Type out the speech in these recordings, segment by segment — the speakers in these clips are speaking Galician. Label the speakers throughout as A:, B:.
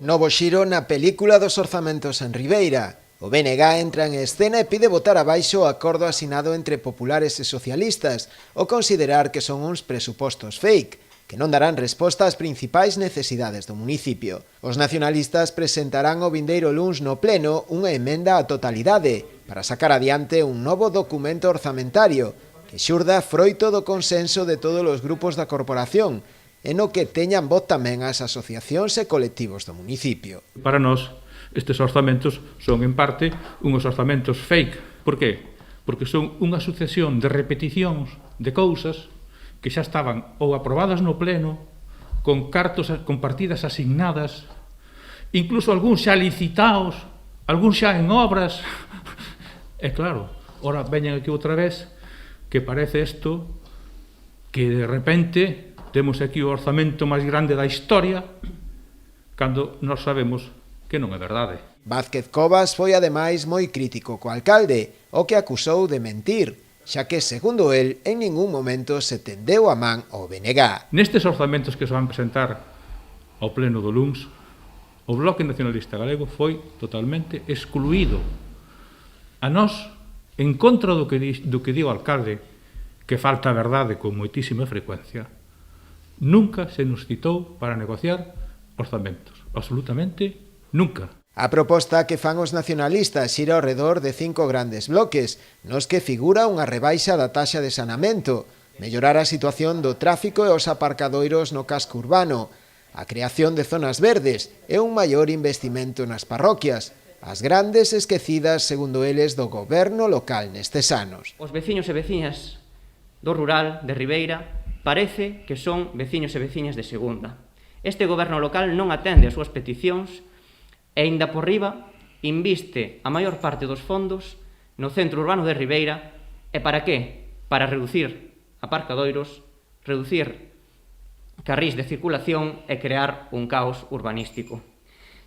A: Novo xiro na película dos orzamentos en Ribeira. O BNG entra en escena e pide botar abaixo o acordo asinado entre populares e socialistas, ao considerar que son uns presupostos fake, que non darán resposta ás principais necesidades do municipio. Os nacionalistas presentarán o vindeiro luns no pleno unha emenda á totalidade para sacar adiante un novo documento orzamentario que xurda froito do consenso de todos os grupos da corporación e no que teñan voz tamén as asociacións e colectivos do municipio.
B: Para nós, estes orzamentos son, en parte, unhos orzamentos fake. Por qué? Porque son unha sucesión de repeticións de cousas que xa estaban ou aprobadas no pleno, con partidas asignadas, incluso algúns xa licitados, algúns xa en obras. E claro, ora veñen aquí outra vez que parece isto que de repente temos aquí o orzamento máis grande da historia cando nós sabemos que non é verdade.
A: Vázquez Cobas foi ademais moi crítico co alcalde, o que acusou de mentir, xa que, segundo el, en ningún momento se tendeu a man ao BNG.
B: Nestes orzamentos que se van presentar ao pleno do luns, o Bloque Nacionalista Galego foi totalmente excluído. A nós, en contra do que di o alcalde, que falta a verdade con moitísima frecuencia, nunca se nos citou para negociar orzamentos. Absolutamente nunca.
A: A proposta que fan os nacionalistas xira ao redor de 5 grandes bloques, nos que figura unha rebaixa da taxa de saneamento, mellorar a situación do tráfico e os aparcadoiros no casco urbano, a creación de zonas verdes e un maior investimento nas parroquias, as grandes esquecidas, segundo eles, do goberno local nestes anos.
C: Os veciños e veciñas do rural de Ribeira parece que son veciños e veciñas de segunda. Este goberno local non atende as súas peticións e, aínda por riba, inviste a maior parte dos fondos no centro urbano de Ribeira. E para que? Para reducir aparcadoiros, reducir carrís de circulación e crear un caos urbanístico.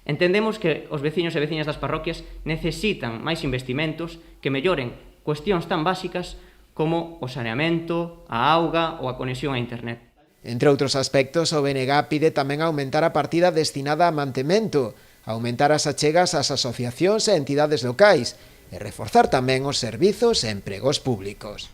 C: Entendemos que os veciños e veciñas das parroquias necesitan máis investimentos que melloren cuestións tan básicas como o saneamento, a auga ou a conexión a internet.
A: Entre outros aspectos, o BNG pide tamén aumentar a partida destinada a mantemento, aumentar as achegas ás asociacións e entidades locais e reforzar tamén os servizos e empregos públicos.